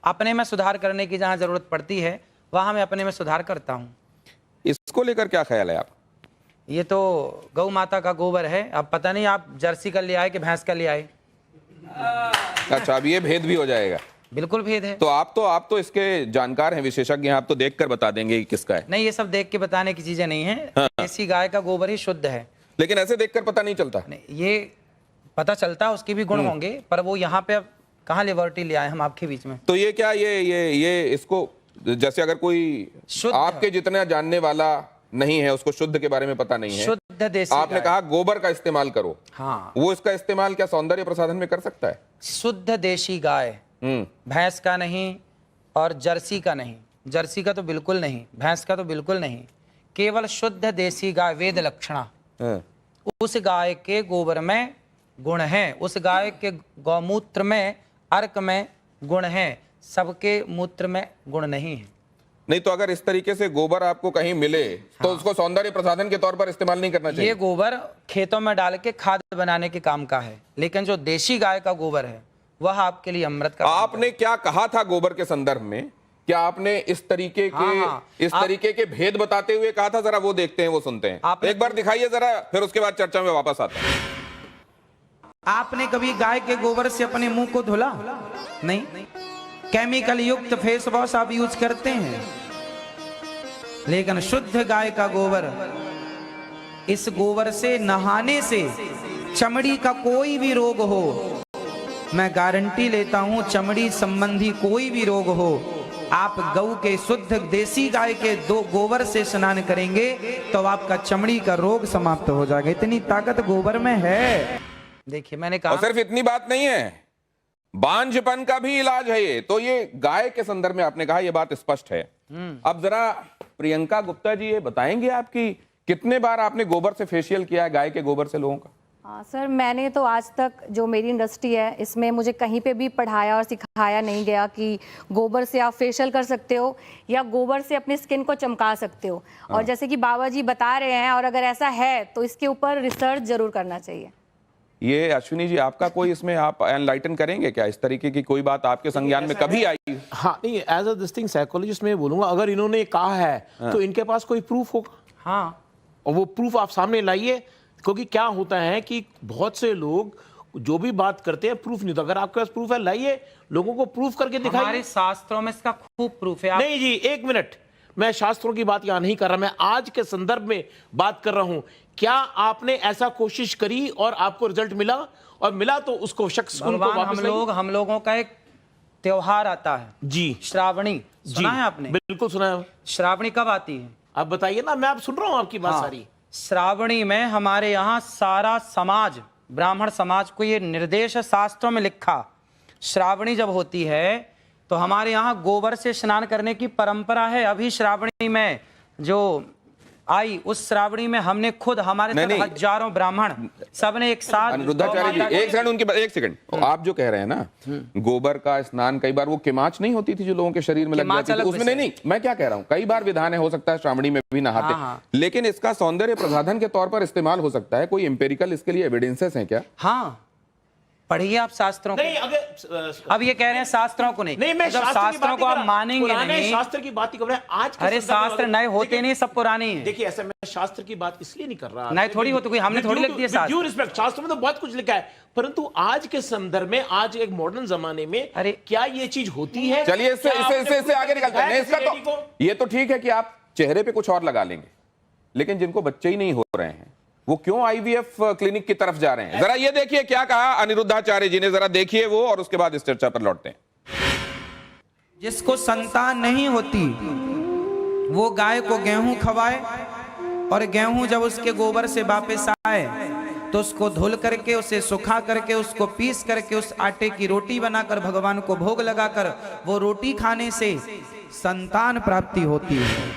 अपने में सुधार करने की जहाँ जरूरत पड़ती है वहाँ मैं अपने में सुधार करता हूँ। इसको लेकर क्या ख्याल है आप? ये तो गौ माता का गोबर है, अब पता नहीं आप जर्सी का ले आए कि भैंस का ले आए। अच्छा, अब ये भेद भी हो जाएगा? बिल्कुल भेद है। तो आप तो इसके जानकार हैं, विशेषज्ञ हैं, आप तो देखकर बता देंगे कि किसका है। नहीं, ये सब देख के बताने की चीजें नहीं है। हाँ। देसी गाय का गोबर ही शुद्ध है। लेकिन ऐसे देखकर पता नहीं चलता। नहीं, ये पता चलता है, उसके भी गुण होंगे, पर वो यहाँ पे अब कहाँ लिबर्टी ले आए हम आपके बीच में। तो ये क्या ये इसको, जैसे अगर कोई आपके जितना जानने वाला नहीं है, उसको शुद्ध के बारे में पता नहीं है, शुद्ध देसी आपने कहा गोबर का इस्तेमाल करो, हाँ, वो इसका इस्तेमाल क्या सौंदर्य प्रसाधन में कर सकता है? शुद्ध देशी गाय, भैंस का नहीं और जर्सी का नहीं, जर्सी का तो बिल्कुल नहीं, भैंस का तो बिल्कुल नहीं, केवल शुद्ध देसी गाय वेद लक्षणा। उस गाय के गोबर में गुण हैं, उस गाय के गौमूत्र में, अर्क में गुण हैं, सबके मूत्र में गुण नहीं है। नहीं तो अगर इस तरीके से गोबर आपको कहीं मिले तो उसको सौंदर्य प्रसाधन के तौर पर इस्तेमाल नहीं करना चाहिए। ये गोबर खेतों में डाल के खाद बनाने के काम का है, लेकिन जो देशी गाय का गोबर है वह आपके लिए अमृत का। आपने क्या कहा था गोबर के संदर्भ में? क्या आपने इस तरीके के तरीके के भेद बताते हुए कहा था? जरा वो देखते हैं, वो सुनते हैं, एक बार दिखाइए जरा, फिर उसके बाद चर्चा में वापस आता है। आपने कभी गाय के गोबर से अपने मुंह को धुला? नहीं। केमिकल युक्त फेस वॉश आप यूज करते हैं, लेकिन शुद्ध गाय का गोबर, इस गोबर से नहाने से चमड़ी का कोई भी रोग हो, मैं गारंटी लेता हूं, चमड़ी संबंधी कोई भी रोग हो, आप गऊ के शुद्ध देसी गाय के दो गोबर से स्नान करेंगे तो आपका चमड़ी का रोग समाप्त हो जाएगा। इतनी ताकत गोबर में है। देखिए, मैंने कहा, और सिर्फ इतनी बात नहीं है, बांझपन का भी इलाज है ये। तो ये गाय के संदर्भ में आपने कहा, ये बात स्पष्ट है। अब जरा प्रियंका गुप्ता जी ये बताएंगे आपकी कितने बार आपने गोबर से फेशियल किया है, गाय के गोबर से लोगों का? हाँ सर, मैंने तो आज तक, जो मेरी इंडस्ट्री है इसमें मुझे कहीं पे भी पढ़ाया और सिखाया नहीं गया कि गोबर से आप फेशियल कर सकते हो या गोबर से अपनी स्किन को चमका सकते हो। और जैसे कि बाबा जी बता रहे हैं, और अगर ऐसा है तो इसके ऊपर रिसर्च जरूर करना चाहिए। ये अश्विनी जी, आपका कोई इसमें आप एनलाइटन करेंगे क्या? इस तरीके की कोई बात आपके संज्ञान में कभी आई? हाँ, नहीं, as a this thing psychologist मैं बोलूंगा, अगर इन्होंने कहा है तो इनके पास कोई प्रूफ होगा। हाँ, और वो प्रूफ आप सामने लाइए, क्योंकि क्या होता है कि बहुत से लोग जो भी बात करते हैं प्रूफ नहीं होता। अगर आपके पास प्रूफ है, लाइए, लोगों को प्रूफ करके दिखाइए। हमारे शास्त्रों में इसका खूब प्रूफ है। नहीं जी, एक मिनट, मैं शास्त्रों की बात यहां नहीं कर रहा, मैं आज के संदर्भ में बात कर रहा हूं। क्या आपने ऐसा कोशिश करी और आपको रिजल्ट मिला? और मिला तो उसको शख्स उनको वापस हम लोगों का एक त्योहार आता है जी, श्रावणी। सुना है आपने? बिल्कुल सुना है। श्रावणी कब आती है? आप बताइए ना, मैं आप सुन रहा हूं आपकी बात सारी। श्रावणी में हमारे यहाँ सारा समाज, ब्राह्मण समाज को ये निर्देश शास्त्रों में लिखा, श्रावणी जब होती है तो हमारे यहाँ गोबर से स्नान करने की परंपरा है। अभी श्रावणी में जो आई, उस श्रावणी में हमने खुद, हमारे साथ हजारों ब्राह्मण सबने एक साथ। अनिरुद्धाचार्य जी, एक सेकंड, आप जो कह रहे हैं ना, गोबर का स्नान, कई बार वो किमाच नहीं होती थी जो लोगों के शरीर में लग जाती थी, उसमें नहीं, मैं क्या कह रहा हूँ, कई बार विधान है, हो सकता है श्रावणी में भी नहाते, लेकिन इसका सौंदर्य प्रसाधन के तौर पर इस्तेमाल हो सकता है। कोई एम्पेरिकल इसके लिए एविडेंसेस हैं क्या? हाँ, पढ़िए आप शास्त्रों नहीं, को। अगर अब ये कह रहे हैं शास्त्रों को नहीं, मैं शास्त्रों को आप मानेंगे नहीं। शास्त्र की बात ही कर रहे हैं आज। अरे शास्त्र नए होते नहीं, सब पुराने हैं। देखिए, ऐसा मैं शास्त्र की बात इसलिए नहीं कर रहा, नए थोड़ी होते, कोई हमने थोड़ी लिख दिया शास्त्र। रिस्पेक्ट, शास्त्र में तो बहुत कुछ लिखा है, परंतु आज के संदर्भ में, आज एक मॉडर्न जमाने में, अरे क्या ये चीज होती है? चलिए, इससे आगे निकलते हैं। इसका तो ये तो ठीक है कि आप चेहरे पे कुछ और लगा लेंगे, लेकिन जिनको बच्चे ही नहीं हो रहे हैं वो क्यों आईवीएफ क्लिनिक की तरफ जा रहे हैं? जरा ये देखिए क्या कहा अनिरुद्धाचार्य जी ने, जरा देखिए वो, और उसके बाद इस चर्चा पर लौटते हैं। जिसको संतान नहीं होती वो गाय को गेहूं खवाए, और गेहूं जब उसके गोबर से वापस आए तो उसको धुल करके, उसे सुखा करके, उसको पीस करके उस आटे की रोटी बनाकर भगवान को भोग लगाकर वो रोटी खाने से संतान प्राप्ति होती है।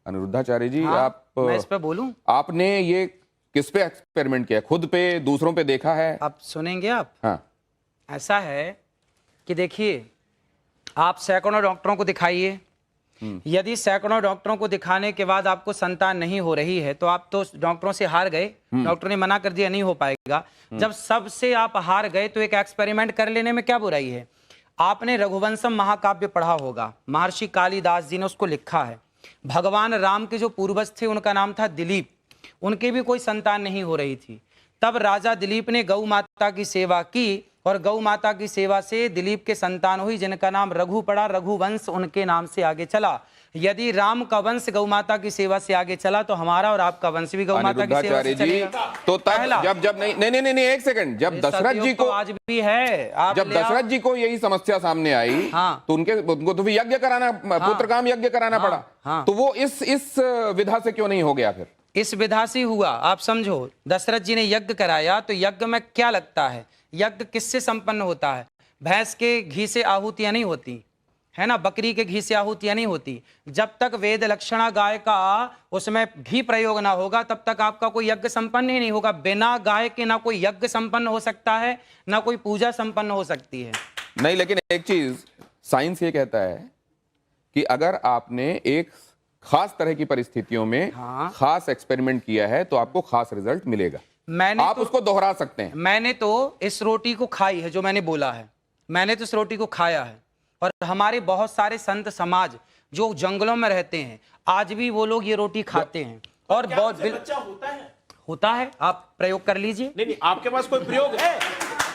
अनिरुद्धाचार्य जी, मैं इस पे बोलूं? आपने ये किस पे एक्सपेरिमेंट किया? खुद पे, दूसरों पे देखा है? आप सुनेंगे आप? हाँ। ऐसा है कि देखिए, आप सैकड़ों डॉक्टरों को दिखाइए, यदि सैकड़ों डॉक्टरों को दिखाने के बाद आपको संतान नहीं हो रही है तो आप तो डॉक्टरों से हार गए, डॉक्टर ने मना कर दिया नहीं हो पाएगा। जब सबसे आप हार गए तो एक एक्सपेरिमेंट कर लेने में क्या बुराई है? आपने रघुवंशम महाकाव्य पढ़ा होगा, महर्षि कालिदास जी ने उसको लिखा है। भगवान राम के जो पूर्वज थे उनका नाम था दिलीप, उनके भी कोई संतान नहीं हो रही थी। तब राजा दिलीप ने गौ माता की सेवा की और गौ माता की सेवा से दिलीप के संतान हुई जिनका नाम रघु पड़ा, रघुवंश उनके नाम से आगे चला। यदि राम का वंश गौ माता की सेवा से आगे चला तो हमारा और आपका वंश भी गौ माता की सेवा से चलेगा। तो तब जब नहीं एक सेकंड, जब दशरथ जी को आज भी है, जब दशरथ जी को यही समस्या सामने आई, हाँ, तो उनको तो यज्ञ कराना, पुत्र काम यज्ञ कराना पड़ा, हाँ, तो वो इस विधा से क्यों नहीं हो गया? फिर इस विधा से हुआ। आप समझो, दशरथ जी ने यज्ञ कराया तो यज्ञ में क्या लगता है? यज्ञ किससे संपन्न होता है? भैंस के घी से आहुतियां नहीं होती है ना, बकरी के घी से आहुतियां नहीं होती। जब तक वेद लक्षणा गाय का उसमें घी प्रयोग ना होगा तब तक आपका कोई यज्ञ संपन्न ही नहीं होगा। बिना गाय के ना कोई यज्ञ संपन्न हो सकता है, ना कोई पूजा संपन्न हो सकती है। नहीं, लेकिन एक चीज साइंस ये कहता है कि अगर आपने एक खास तरह की परिस्थितियों में खास एक्सपेरिमेंट किया है तो आपको खास रिजल्ट मिलेगा। आप उसको दोहरा सकते हैं। मैंने तो इस रोटी को खाई है, जो मैंने बोला है, मैंने तो इस रोटी को खाया है। और हमारे बहुत सारे संत समाज जो जंगलों में रहते हैं आज भी वो लोग ये रोटी खाते हैं। और बहुत बच्चा होता है, आप प्रयोग कर लीजिए। नहीं, आपके पास कोई प्रयोग है?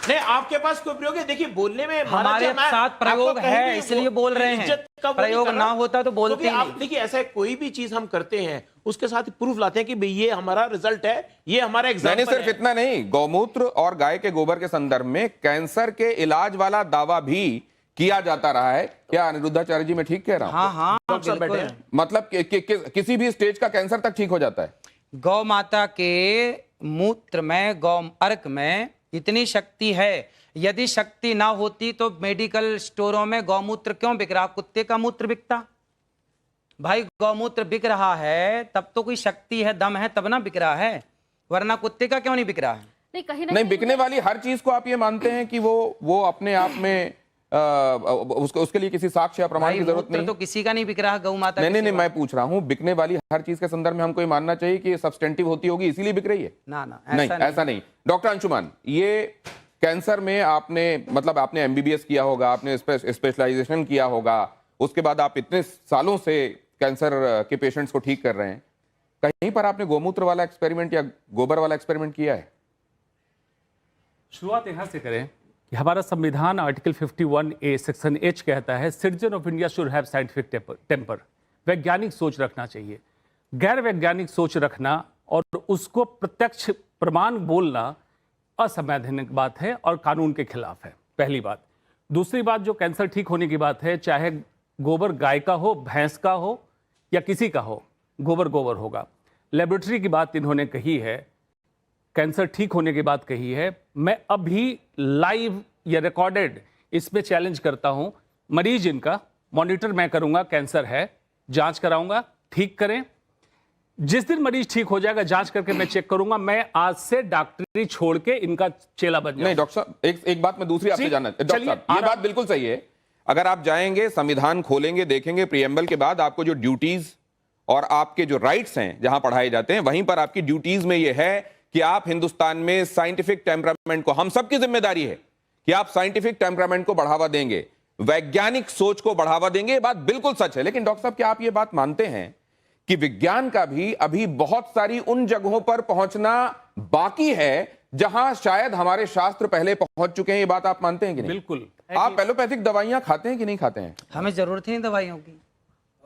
नहीं, आपके पास कोई प्रयोग है? देखिए, बोलने में हमारे साथ प्रयोग है इसलिए बोल रहे हैं, प्रयोग ना होता तो बोलते नहीं। देखिए, ऐसा कोई भी चीज हम करते हैं उसके साथ प्रूफ लाते हैं कि भाई ये हमारा रिजल्ट है, ये हमारा एग्जाम्पल है। सिर्फ इतना नहीं, गौमूत्र और गाय के गोबर के संदर्भ में कैंसर के इलाज वाला दावा भी किया जाता रहा है। क्या अनिरुद्धाचार्य जी मैं ठीक कह रहा हूं? हाँ हाँ, डॉक्टर बैठे हैं। मतलब किसी भी स्टेज का कैंसर तक ठीक हो जाता है। गौ माता के मूत्र में, गौ अर्क में इतनी शक्ति है, यदि शक्ति ना होती तो मेडिकल स्टोरों में गौमूत्र क्यों बिक रहा? कुत्ते का मूत्र बिकता भाई? गौमूत्र बिक रहा है तब तो कोई शक्ति है, दम है, तब ना बिक रहा है, वरना कुत्ते का क्यों नहीं बिक रहा है? नहीं, बिकने वाली हर चीज को आप ये मानते हैं कि वो अपने आप में उसके लिए किसी साक्ष्य या प्रमाण की जरूरत नहीं? तो किसी का नहीं बिक रहा गौ माता। नहीं, मैं पूछ रहा हूं, बिकने वाली हर चीज के संदर्भ में हमको ये मानना चाहिए कि ये सब्सटेंटिव होती होगी इसीलिए बिक रही है? ना, ऐसा नहीं। डॉक्टर अंशुमान, ये कैंसर में आपने एमबीबीएस किया होगा, आपने स्पेशलाइजेशन किया होगा, उसके बाद आप इतने सालों से कैंसर के पेशेंट्स को ठीक कर रहे हैं, कहीं पर आपने गोमूत्र वाला एक्सपेरिमेंट या गोबर वाला एक्सपेरिमेंट किया है? शुरुआत यहां से करें कि हमारा संविधान आर्टिकल 51A सेक्शन H कहता है citizen of India should have scientific temper. वैज्ञानिक सोच रखना चाहिए। गैर वैज्ञानिक सोच रखना और उसको प्रत्यक्ष प्रमाण बोलना असंवैधानिक बात है और कानून के खिलाफ है, पहली बात। दूसरी बात, जो कैंसर ठीक होने की बात है, चाहे गोबर गाय का हो, भैंस का हो या किसी का हो, गोबर होगा। लेबोरेटरी की बात इन्होंने कही है, कैंसर ठीक होने की बात कही है। मैं अभी लाइव या रिकॉर्डेड इसमें चैलेंज करता हूं, मरीज इनका मॉनिटर मैं करूंगा, कैंसर है, जांच कराऊंगा, ठीक करें। जिस दिन मरीज ठीक हो जाएगा जांच करके मैं चेक करूंगा, मैं आज से डॉक्टरी छोड़ के इनका चेला बन जाऊंगा। नहीं डॉक्टर साहब, एक बात मैं दूसरी आपसे जानना, डॉक्टर साहब ये बात बिल्कुल सही है। अगर आप जाएंगे, संविधान खोलेंगे, देखेंगे प्रीएम्बल के बाद आपको जो ड्यूटीज और आपके जो राइट्स हैं जहां पढ़ाए जाते हैं, वहीं पर आपकी ड्यूटीज में यह है कि आप हिंदुस्तान में साइंटिफिक टेम्परामेंट को, हम सबकी जिम्मेदारी है कि आप साइंटिफिक टेम्परामेंट को बढ़ावा देंगे, वैज्ञानिक सोच को बढ़ावा देंगे। ये बात बिल्कुल सच है। लेकिन डॉक्टर साहब, क्या आप ये बात मानते हैं कि विज्ञान का भी अभी बहुत सारी उन जगहों पर पहुंचना बाकी है जहां शायद हमारे शास्त्र पहले पहुंच चुके हैं? ये बात आप मानते हैं कि नहीं? बिल्कुल। आप एलोपैथिक दवाइयां खाते हैं कि नहीं खाते हैं? हमें जरूरत है दवाइयों की।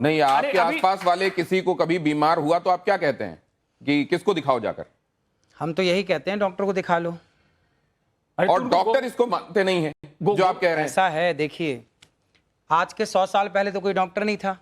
नहीं, आपके आसपास वाले किसी को कभी बीमार हुआ तो आप क्या कहते हैं कि किसको दिखाओ जाकर? हम तो यही कहते हैं, डॉक्टर को दिखा लो। और डॉक्टर इसको मानते नहीं है जो आप कह रहे हैं। ऐसा है, देखिए आज के 100 साल पहले तो कोई डॉक्टर नहीं था।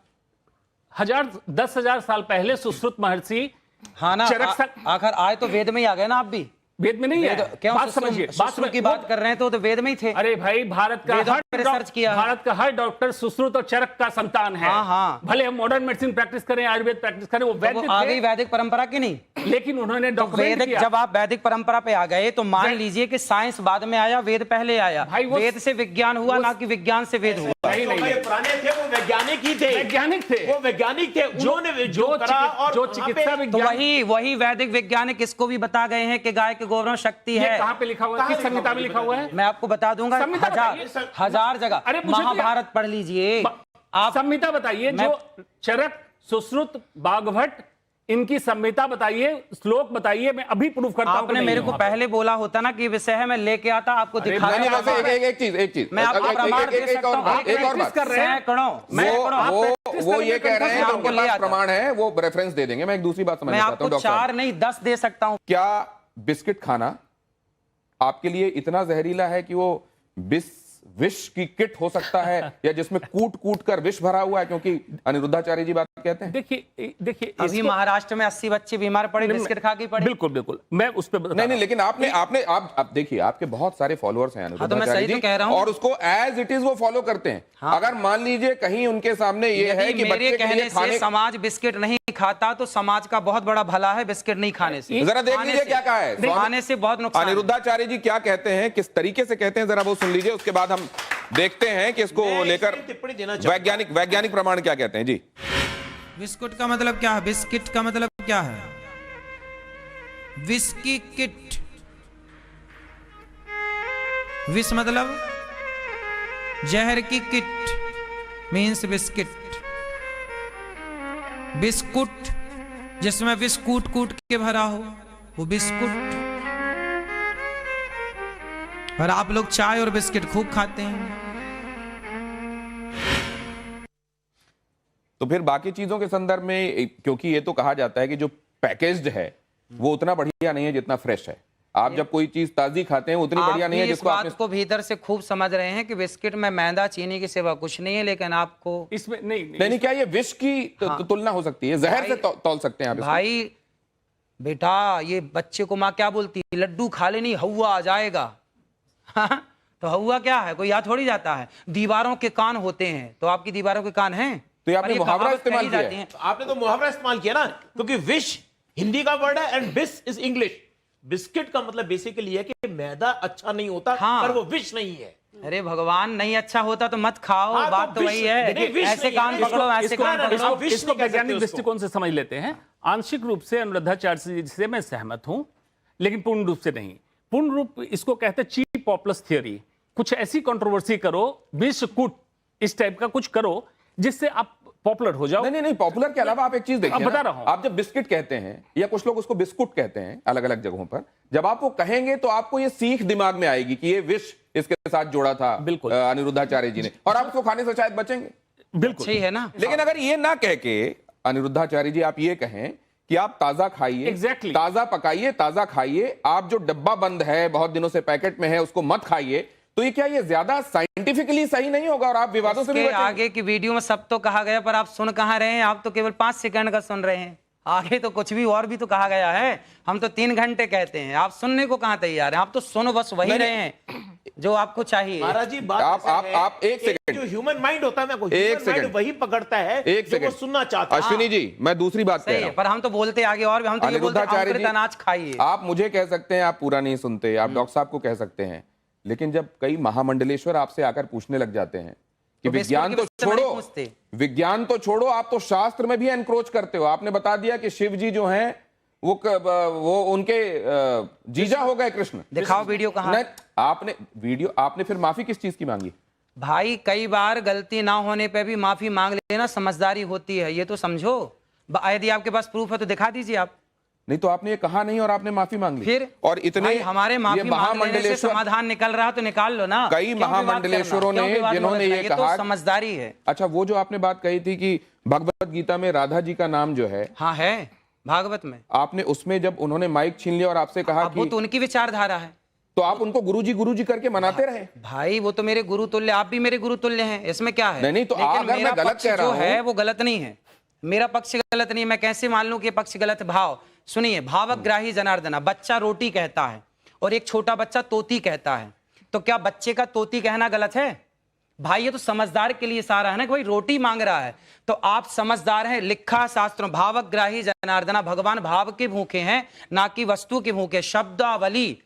10,000 साल पहले सुश्रुत महर्षि, हाँ ना, आखिर आए तो वेद में ही आ गए ना। आप भी वेद में नहीं है, क्यों बात समझिए, बात की बात कर रहे हैं तो वेद में ही थे। अरे भाई, भारत का हर डॉक्टर सुश्रुत और चरक का संतान है। हाँ। भले हम मॉडर्न मेडिसिन प्रैक्टिस करें, आयुर्वेद प्रैक्टिस करें, वो वैदिक आ गई वैदिक परंपरा की नहीं, लेकिन उन्होंने वैदिक, जब आप वैदिक परंपरा पे आ गए तो मान लीजिए कि साइंस बाद में आया, वेद पहले आया। वेद से विज्ञान हुआ, ना कि विज्ञान से वेद हुआ। नहीं, नहीं, पुराने थे वो वैज्ञानिक ही थे, वैज्ञानिक थे, वो वैज्ञानिक थे, उन्होंने जो करा और जो चिकित्सा तो विज्ञान, वही वैदिक वैज्ञानिक इसको भी बता गए हैं कि गाय के गोबर में शक्ति ये है। कहाँ पे लिखा हुआ है, किस संहिता में लिखा हुआ है? मैं आपको बता दूंगा, संहिता हजार जगह। अरे मुझे तो महाभारत पढ़ लीजिए आप। संहिता बताइए, जो चरक, सुश्रुत, बागभट्ट, इनकी संहिता बताइए, श्लोक बताइए, मैं अभी प्रूफ करता हूं। आपने मेरे को पहले बोला होता ना कि विषय है, मैं लेके आता आपको दिखा। एक चीज मैं आपको प्रमाण दे सकता हूं। एक और बात, वो ये कह रहे हैं कि उनके पास प्रमाण है, वो रेफरेंस दे देंगे। मैं एक दूसरी बात समझना चाहता हूं। 4 नहीं 10 दे सकता हूं। क्या बिस्किट खाना आपके लिए इतना जहरीला है कि वो विष की किट हो सकता है, या जिसमें कूट कूट कर विष भरा हुआ है? क्योंकि अनिरुद्धाचार्य जी बात कहते हैं। देखिए अभी महाराष्ट्र में 80 बच्चे बीमार पड़े बिस्किट खा के पड़े। बिल्कुल बिल्कुल, मैं उस पर नहीं, लेकिन आप देखिए, आपके बहुत सारे फॉलोअर्स हैं अनिरुद्धाचार्य जी, कह रहा हूं, और उसको एज इट इज वो फॉलो करते हैं। अगर मान लीजिए कहीं उनके सामने ये है कि मेरे कहने से समाज बिस्किट नहीं खाता, तो समाज का बहुत बड़ा भला है बिस्किट नहीं खाने से। जरा देख लीजिए क्या कहा है, खाने से बहुत नुकसान। अनिरुद्धाचार्य जी क्या कहते हैं, किस तरीके से कहते हैं, जरा वो सुन लीजिए, उसके बाद हम देखते हैं कि इसको लेकर वैज्ञानिक प्रमाण क्या कहते हैं। जी, बिस्कुट का मतलब क्या है? बिस्किट का मतलब क्या है? Whisky kit. विष मतलब जहर की किट मीन्स बिस्किट। बिस्कुट जिसमें विष कूट कूट के भरा हो वो बिस्कुट। और आप लोग चाय और बिस्किट खूब खाते हैं। तो फिर बाकी चीजों के संदर्भ में, क्योंकि ये तो कहा जाता है कि जो पैकेज्ड है वो उतना बढ़िया नहीं है जितना फ्रेश है। आप जब कोई चीज ताजी खाते हैं उतनी बढ़िया नहीं है जिसको आप इस बात को भीतर से खूब समझ रहे हैं कि बिस्किट में मैदा चीनी के सिवा कुछ नहीं है, लेकिन आपको इसमें नहीं, क्या ये विष की तुलना हो सकती है? जहर से तौल सकते हैं आप इसको? भाई बेटा, ये बच्चे को माँ क्या बोलती है? लड्डू खा लेनी हवा आ जाएगा। तो हवा क्या है? कोई यहाँ थोड़ी जाता है। दीवारों के कान होते हैं, तो आपकी दीवारों के कान हैं? तो आपने मुहावरा इस्तेमाल किया है। आपने तो मुहावरा इस्तेमाल किया ना, क्योंकि विश हिंदी का वर्ड है एंड बिस इज इंग्लिश। बिस्किट का मतलब बेसिकली है कि मैदा अच्छा नहीं होता, पर वो विष नहीं है। अरे भगवान, नहीं अच्छा होता तो मत खाओ। बात तो वही है। ऐसे कान पकड़ो, ऐसे कान पकड़ो। इसको वैज्ञानिक दृष्टिकोण से समझ लेते हैं। आंशिक रूप से अनिरुद्धाचार्य जी से मैं सहमत हूं, लेकिन पूर्ण रूप से नहीं। पूर्ण रूप इसको कहते हैं चीप पॉपुलस थियोरी। कुछ ऐसी कंट्रोवर्सी करो, विष कूट इस टाइप का कुछ करो जिससे आप पॉपुलर हो जाओ। नहीं, पॉपुलर के अलावा आप एक चीज देखिए, बता रहा हूं, आप जब बिस्किट कहते हैं या कुछ लोग उसको बिस्कुट कहते हैं अलग अलग जगहों पर, जब आप वो कहेंगे तो आपको ये सीख दिमाग में आएगी कि ये विष इसके साथ जोड़ा था बिल्कुल अनिरुद्धाचार्य जी ने, और आप उसको खाने से शायद बचेंगे। बिल्कुल सही है ना। लेकिन अगर ये ना कह के अनिरुद्धाचार्य जी आप ये कहें कि आप ताजा खाइए, ताजा पकाइए, ताजा खाइए, आप जो डब्बा बंद है, बहुत दिनों से पैकेट में है, उसको मत खाइए, तो ये क्या ये ज्यादा साइंटिफिकली सही नहीं होगा? और आप विवादों से भी बचेंगे। आगे की वीडियो में सब तो कहा गया, पर आप सुन कहां रहे हैं? आप तो केवल 5 सेकंड का सुन रहे हैं। आगे तो कुछ भी और भी तो कहा गया है। हम तो 3 घंटे कहते हैं, आप सुनने को कहां तैयार हैं? आप तो सुनो बस वही रहे हैं जो आपको चाहिए। महाराज जी, बात आप एक सेकंड, जो ह्यूमन माइंड होता है ना, एक सेकंड वही पकड़ता है जो वो सुनना चाहता है। अश्विनी जी, मैं दूसरी बात कह रहा हूं, पर हम तो बोलते आगे और भी। हम तो ये बोलते हैं अनाज खाइए। आप मुझे कह सकते हैं आप पूरा नहीं सुनते, आप डॉक्टर साहब को कह सकते हैं, लेकिन जब कई महामंडलेश्वर आपसे आकर पूछने लग जाते हैं कि विज्ञान तो छोड़ो, आप तो शास्त्र में भी एनक्रोच करते हो। आपने बता दिया कि शिव जी जो हैं वो उनके जीजा हो गए कृष्ण। दिखाओ वीडियो कहां? आपने फिर माफी किस चीज की मांगी? भाई, कई बार गलती ना होने पे भी माफी मांग लेना समझदारी होती है, ये तो समझो। यदि आपके पास प्रूफ है तो दिखा दीजिए आप। नहीं तो आपने ये कहा नहीं और आपने माफी मांग ली। फिर और इतने हमारे महामंडलेश्वर समाधान निकल रहा तो निकाल लो ना। कई महामंडलेश्वरों ने जिन्होंने ये कहा, तो समझदारी है। अच्छा, वो जो आपने बात कही थी कि भगवत गीता में राधा जी का नाम जो है, हाँ है भागवत में, आपने उसमें जब उन्होंने माइक छीन लिया और आपसे कहा कि वो तो उनकी विचारधारा है, तो आप उनको गुरुजी करके मनाते रहे। भाई वो तो मेरे गुरु तुल्य, आप भी मेरे गुरु तुल्य हैं, इसमें क्या है? नहीं तो अगर मैं गलत कह रहा हूं, है वो गलत नहीं है, मेरा पक्ष गलत नहीं। मैं कैसे मान लूं कि पक्ष गलत? भाव सुनिए, भावग्राही जनार्दना। बच्चा रोटी कहता है और एक छोटा बच्चा तोती कहता है, तो क्या बच्चे का तोती कहना गलत है? भाई ये तो समझदार के लिए सारा है ना कि भाई रोटी मांग रहा है तो आप समझदार हैं। लिखा शास्त्रों, भावग्राही जनार्दना, भगवान भाव के भूखे हैं ना कि वस्तु के भूखे। शब्दावली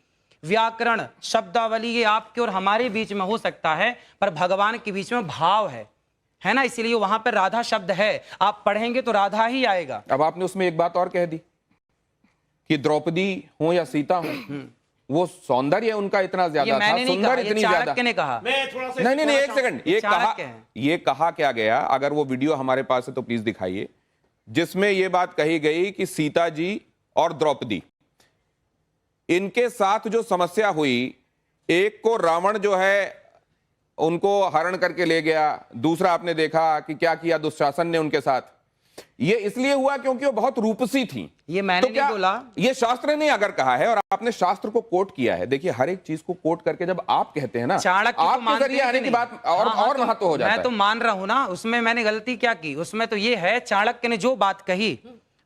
व्याकरण, शब्दावली ये आपके और हमारे बीच में हो सकता है, पर भगवान के बीच में भाव है ना, इसीलिए वहां पर राधा शब्द है। आप पढ़ेंगे तो राधा ही आएगा। अब आपने उसमें एक बात और कह दी कि द्रौपदी हो या सीता हो, वो सौंदर्य उनका इतना ज्यादा था, सुंदर इतनी ज्यादा। चाणक्य ने कहा। मैं थोड़ा सा नहीं, एक सेकंड, चाणक्य है। ये कहा क्या गया, अगर वो वीडियो हमारे पास है तो प्लीज दिखाइए, जिसमें ये बात कही गई कि सीता जी और द्रौपदी, इनके साथ जो समस्या हुई, एक को रावण जो है उनको हरण करके ले गया, दूसरा आपने देखा कि क्या किया दुशासन ने उनके साथ। ये इसलिए हुआ क्योंकि वो बहुत रूपसी थी। ये मैंने नहीं बोला, ये शास्त्र ने अगर कहा है और आपने शास्त्र को कोट किया है। देखिए, हर एक चीज को कोट करके जब आप कहते हैं ना, चाणक्य आपके जरिए आने की बात और महत्व हो जाता है। मैं तो मान रहा हूं ना, उसमें मैंने गलती क्या की? उसमें तो ये है, चाणक्य ने जो बात कही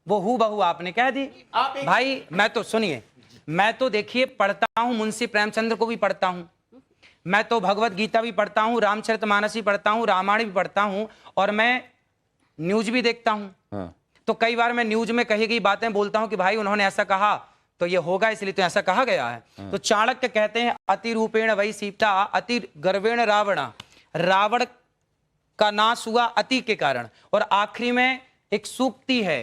वो हूबहू आपने कह दी। भाई मैं तो सुनिए, मैं तो देखिए पढ़ता हूं, मुंशी प्रेमचंद्र को भी पढ़ता हूं, मैं तो भगवत गीता भी पढ़ता हूं, रामचरितमानस भी पढ़ता हूं, रामायण भी पढ़ता हूं, और मैं न्यूज भी देखता हूं। हाँ। तो कई बार मैं न्यूज में कही गई बातें बोलता हूं कि भाई उन्होंने ऐसा कहा तो ये होगा, इसलिए तो ऐसा कहा गया है। हाँ। तो चाणक्य कहते हैं अति रूपेण वही सीता अति गर्वेण रावणा, रावण का नाश हुआ अति के कारण। और आखिरी में एक सूक्ति है,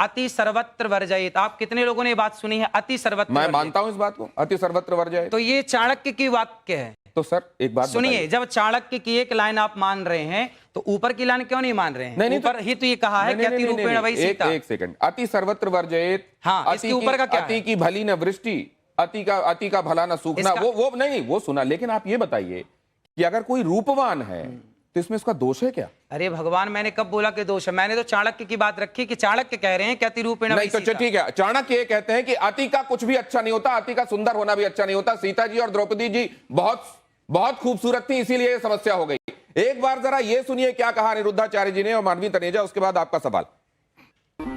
अति सर्वत्र वर्जयेत। आप कितने लोगों ने ये बात सुनी है, अति सर्वत्र? मैं मानता हूं इस बात को, अति सर्वत्र वर्जयेत। तो ये चाणक्य की वाक्य है। तो सर एक बात सुनिए, जब चाणक्य की एक लाइन आप मान रहे हैं तो ऊपर की लाइन क्यों नहीं मान रहे हैं? नहीं, ऊपर ही तो ये कहा है कि अति रूपेण वही सीता। एक सेकंड, अति सर्वत्र वर्जयेत। हाँ, इसके ऊपर का क्या है? अति की भली न वृष्टि, अति का भला न सूखना, वो नहीं, वो सुना। लेकिन आप ये बताइए कि अगर कोई रूपवान है तो इसमें उसका दोष है क्या? अरे भगवान, मैंने कब बोला कि दोष है? मैंने तो चाणक्य की बात रखी कि चाणक्य कह रहे हैं कि अति रूपेण वही सीता। ठीक है, चाणक्य ये कहते हैं कि अति का कुछ भी अच्छा नहीं होता, अति का सुंदर होना भी अच्छा नहीं होता। सीता जी और द्रौपदी जी बहुत खूबसूरत थी, इसीलिए ये समस्या हो गई। एक बार जरा ये सुनिए क्या कहा अनिरुद्धाचार्य जी ने और मानवी तनेजा, उसके बाद आपका सवाल।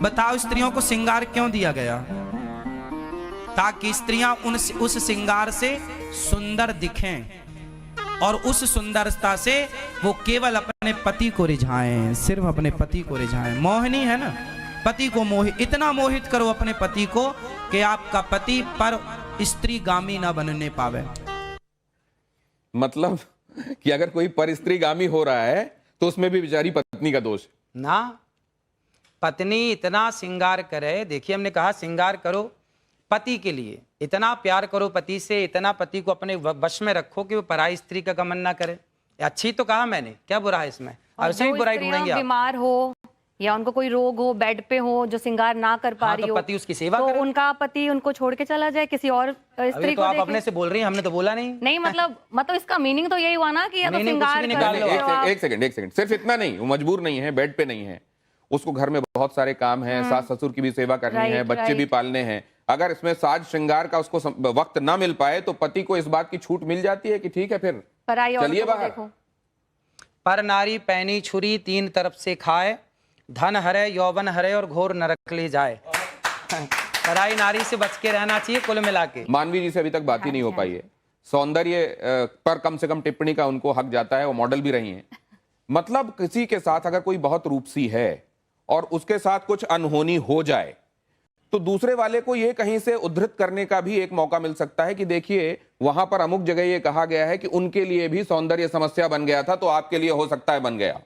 बताओ, स्त्रियों को श्रृंगार क्यों दिया गया? ताकि स्त्रियां उस श्रृंगार से सुंदर दिखें और उस सुंदरता से वो केवल अपने पति को रिझाएं, सिर्फ अपने पति को रिझाएं। मोहिनी है ना, पति को इतना मोहित करो अपने पति को कि आपका पति पर स्त्रीगामी ना बनने पावे। मतलब कि अगर कोई परिस्त्रीगामी हो रहा है तो उसमें भी बेचारी पत्नी का दोष ना। पत्नी इतना श्रृंगार करे, देखिए हमने कहा श्रृंगार करो पति के लिए, इतना प्यार करो पति से, इतना पति को अपने वश में रखो कि वो पराई स्त्री का गमन ना करे। अच्छी तो कहा मैंने, क्या बुरा है इसमें? और जो बुराई ढूंढेंगे आप। बीमार हो या उनको कोई रोग हो, बेड पे हो, जो श्रृंगार ना कर पा रही तो हो, पति उसकी सेवा तो करे। उनका पति उनको छोड़ के चला जाए, किसी और स्त्री तो को आप देखे। अपने से बोल रही हैं, हमने तो बोला नहीं। नहीं मतलब इसका मीनिंग तो यही हुआ ना कि या तो श्रृंगार एक सेकंड, सिर्फ इतना नहीं, वो मजबूर नहीं है, बेड पे नहीं है, उसको घर में बहुत सारे काम हैं, सास ससुर की भी सेवा करनी है, बच्चे भी पालने हैं। अगर इसमें साज श्रृंगार का उसको वक्त ना मिल पाए तो पति को इस बात की छूट मिल जाती है कि ठीक है फिर चलिए बाहर। पर नारी पैनी छुरी तीन तरफ से खाए, धन हरे यौवन हरे और घोर नरक ले जाए। पराई नारी से बच के रहना चाहिए कुल मिला के। मानवी जी से अभी तक बात ही नहीं हो पाई है। सौंदर्य पर कम से कम टिप्पणी का उनको हक जाता है, वो मॉडल भी रही हैं। मतलब किसी के साथ अगर कोई बहुत रूपसी है और उसके साथ कुछ अनहोनी हो जाए तो दूसरे वाले को ये कहीं से उद्धृत करने का भी एक मौका मिल सकता है कि देखिए वहां पर अमुक जगह ये कहा गया है कि उनके लिए भी सौंदर्य समस्या बन गया था, तो आपके लिए हो सकता है बन गया।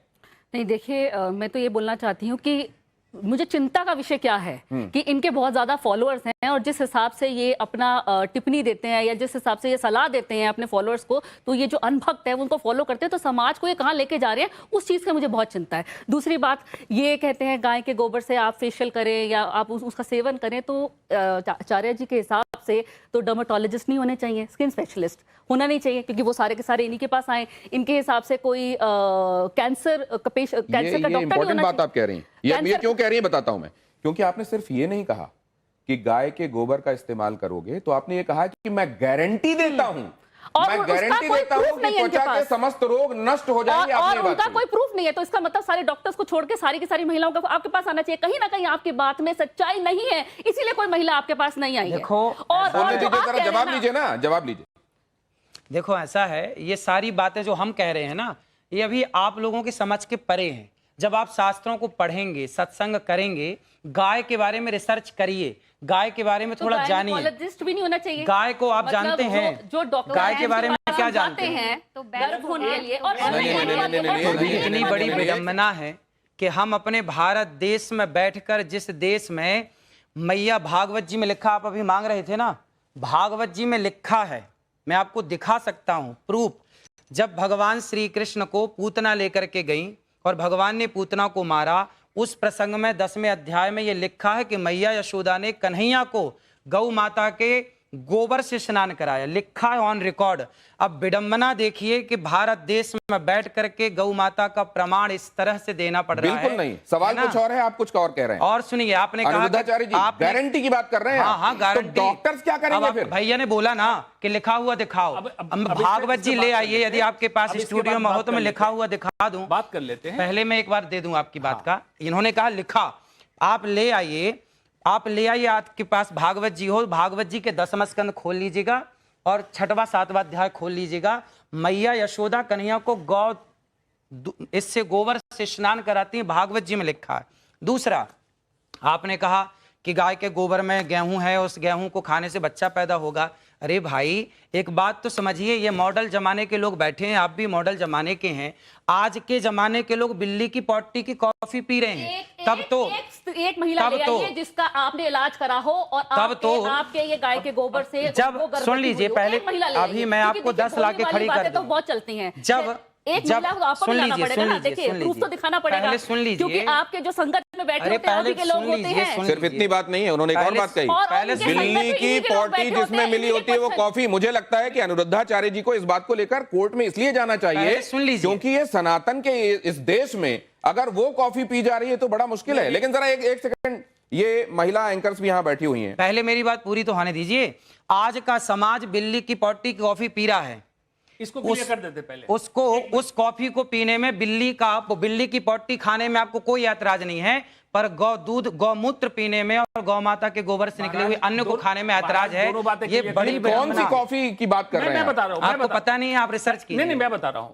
नहीं देखिए, मैं तो ये बोलना चाहती हूँ कि मुझे चिंता का विषय क्या है कि इनके बहुत ज्यादा फॉलोअर्स हैं और जिस हिसाब से ये अपना टिप्पणी देते हैं या जिस हिसाब से ये सलाह देते हैं अपने फॉलोअर्स को, तो ये जो अनभक्त है उनको फॉलो करते हैं, तो समाज को ये कहाँ लेके जा रहे हैं उस चीज़ का मुझे बहुत चिंता है। दूसरी बात, ये कहते हैं गाय के गोबर से आप फेशियल करें या आप उसका सेवन करें, तो आचार्य जी के हिसाब से तो डर्मेटोलॉजिस्ट नहीं होने चाहिए, स्किन स्पेशलिस्ट होना नहीं चाहिए, क्योंकि वो सारे के सारे इन्हीं के पास आए। इनके हिसाब से कोई कैंसर का डॉक्टर नहीं होना बात आप कह रही हैं। ये क्यों कह रही है बताता हूं मैं, क्योंकि आपने सिर्फ ये नहीं कहा कि गाय के गोबर का इस्तेमाल करोगे, तो आपने ये कहा कि मैं गारंटी देता हूं, मैं गारंटी देता हूं कि त्वचा के समस्त रोग नष्ट हो जाएंगे। और उनका कोई प्रूफ नहीं है, तो इसका मतलब सारे डॉक्टर्स को छोड़ के सारी की सारी महिलाओं को आपके पास आना चाहिए। कहीं ना कहीं आपकी बात में सच्चाई नहीं है, इसीलिए कोई महिला आपके पास नहीं आई है। और जवाब लीजिए ना, जवाब लीजिए। देखो ऐसा है, ये सारी बातें जो हम कह रहे हैं ना, ये अभी आप लोगों की समझ के परे हैं। जब आप शास्त्रों को पढ़ेंगे, सत्संग करेंगे, गाय के बारे में रिसर्च करिए, गाय के बारे में थोड़ा जानिए। गायनेकोलॉजिस्ट भी नहीं होना चाहिए। गाय को आप मतलब जानते हैं, जो डॉक्टर गाय के बारे में क्या जानते हैं? तो गर्भ होने के लिए और इतनी बड़ी विडंबना है कि हम अपने भारत देश में बैठकर, जिस देश में मैया, भागवत जी में लिखा, आप अभी मांग रहे थे ना, भागवत जी में लिखा है, मैं आपको दिखा सकता हूं प्रूफ। जब भगवान श्री कृष्ण को पूतना लेकर के गई और भगवान ने पूतना को मारा, उस प्रसंग में 10वें अध्याय में यह लिखा है कि मैया यशोदा ने कन्हैया को गौ माता के गोबर से स्नान कराया, लिखा है ऑन रिकॉर्ड। अब विडंबना देखिए कि भारत देश में बैठ करके गौ माता का प्रमाण इस तरह से देना पड़ रहा है। बिल्कुल नहीं, सवाल कुछ और है, आप कुछ और कह रहे हैं। और सुनिए, आपने कहा अनिरुद्धाचार्य जी गारंटी की बात कर रहे हैं। हाँ, गारंटी। तो डॉक्टर्स क्या करेंगे फिर? भैया ने बोला ना कि लिखा हुआ दिखाओ। भागवत जी ले आइए, यदि आपके पास स्टूडियो में हो तो मैं लिखा हुआ दिखा दूं। बात कर लेते हैं, पहले मैं एक बार दे दूं आपकी बात का। इन्होंने कहा लिखा, आप ले आइए, आप ले आइए, आपके पास भागवत जी हो, भागवत जी के 10वां स्कंद खोल लीजिएगा और 6वां 7वां अध्याय खोल लीजिएगा। मैया यशोदा कन्हैया को इससे गोबर से स्नान कराती है, भागवत जी में लिखा है। दूसरा, आपने कहा कि गाय के गोबर में गेहूं है, उस गेहूं को खाने से बच्चा पैदा होगा। अरे भाई, एक बात तो समझिए, ये मॉडल जमाने के लोग बैठे हैं, आप भी मॉडल जमाने के हैं। आज के जमाने के लोग बिल्ली की पॉटी की कॉफी पी रहे हैं। तब तो एक महिला ले आइए जिसका आपने इलाज करा हो और आपके ये गाय के गोबर से, जब सुन लीजिए, पहले अभी मैं आपको 10 लाख के खड़ी कर दूं। तो बहुत चलती हैं। जब एक महिला को आपको दिखाना पड़ेगा ना, देखिए प्रूफ तो दिखाना पड़ेगा, सुन लीजिए, क्योंकि आपके जो संगत में बैठे होते हैं, आप के लोग होते हैं। सिर्फ इतनी बात नहीं है, उन्होंने एक और बात कही, बिल्ली की पॉटी जिसमें मिली होती है वो कॉफी। मुझे लगता है कि अनिरुद्धाचार्य जी को इस बात को लेकर कोर्ट में इसलिए जाना चाहिए, सुन लीजिए, क्योंकि ये सनातन के इस देश में अगर वो कॉफी पी जा रही है तो बड़ा मुश्किल है। लेकिन जरा एक सेकंड, ये महिला एंकर्स भी यहाँ बैठी हुई हैं, पहले मेरी बात पूरी तो होने दीजिए। आज का समाज बिल्ली की पॉटी की कॉफी पी रहा है, इसको क्लियर कर देते पहले। उसको, उस कॉफी को पीने में, बिल्ली की पॉटी खाने में आपको कोई ऐतराज नहीं है, पर गौ दूध, गौमूत्र पीने में और गौ माता के गोबर से निकले हुए अन्न को खाने में ऐतराज है। ये बड़ी कौन सी कॉफी की बात कर रहे हैं? मैं बता रहा हूं, आपको पता नहीं है, आप रिसर्च कीजिए। नहीं, मैं बता रहा हूं।